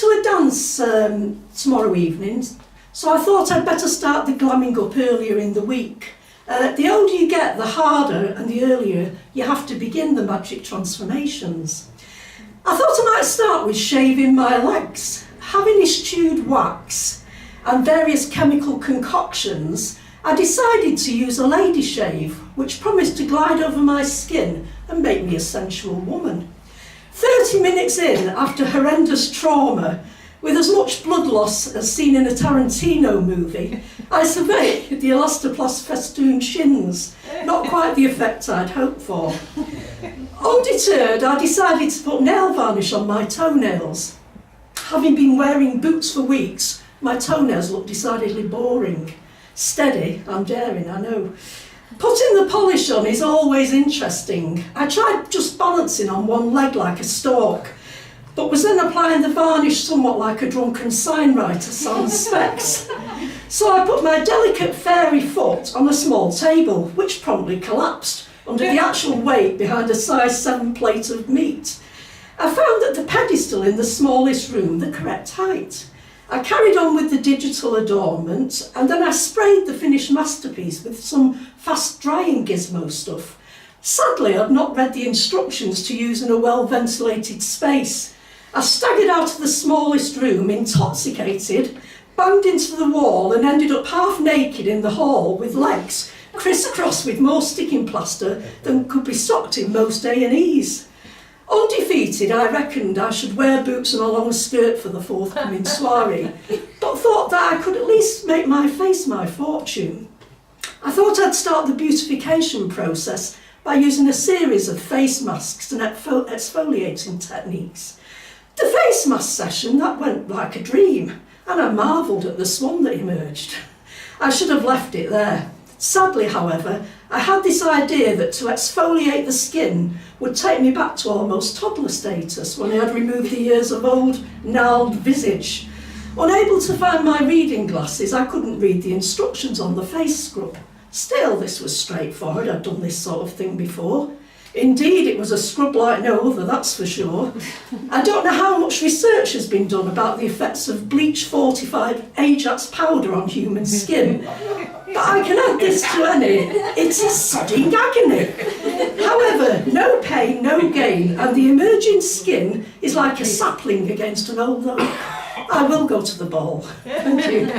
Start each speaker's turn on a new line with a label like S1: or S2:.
S1: to a dance tomorrow evening, so I thought I'd better start the glamming up earlier in the week. The older you get, the harder and the earlier you have to begin the magic transformations. I thought I might start with shaving my legs. Having eschewed wax and various chemical concoctions, I decided to use a lady shave, which promised to glide over my skin and make me a sensual woman. 30 minutes in, after horrendous trauma, with as much blood loss as seen in a Tarantino movie, I surveyed the elastoplast festooned shins, not quite the effect I'd hoped for. Undeterred, I decided to put nail varnish on my toenails. Having been wearing boots for weeks, my toenails looked decidedly boring. Steady, I'm daring, I know. Putting the polish on is always interesting. I tried just balancing on one leg like a stork, but was then applying the varnish somewhat like a drunken sign writer sans specs. So I put my delicate fairy foot on a small table, which promptly collapsed under the actual weight behind a size 7 plate of meat. I found that the pedestal in the smallest room the correct height. I carried on with the digital adornment, and then I sprayed the finished masterpiece with some fast-drying gizmo stuff. Sadly, I'd not read the instructions to use in a well-ventilated space. I staggered out of the smallest room, intoxicated, banged into the wall and ended up half naked in the hall with legs criss-crossed with more sticking plaster than could be stocked in most A&Es. Undefeated, I reckoned I should wear boots and a long skirt for the forthcoming soiree, but thought that I could at least make my face my fortune. I thought I'd start the beautification process by using a series of face masks and exfoliating techniques. The face mask session, that went like a dream, and I marvelled at the swan that emerged. I should have left it there. Sadly, however, I had this idea that to exfoliate the skin would take me back to almost toddler status when I had removed the years of old, gnarled visage. Unable to find my reading glasses, I couldn't read the instructions on the face scrub. Still, this was straightforward. I'd done this sort of thing before. Indeed, it was a scrub like no other, that's for sure. I don't know how much research has been done about the effects of bleach-fortified Ajax powder on human skin, but I can add this to any. It is sodding agony. However, no pain, no gain, and the emerging skin is like a sapling against an old oak. I will go to the ball. Thank you.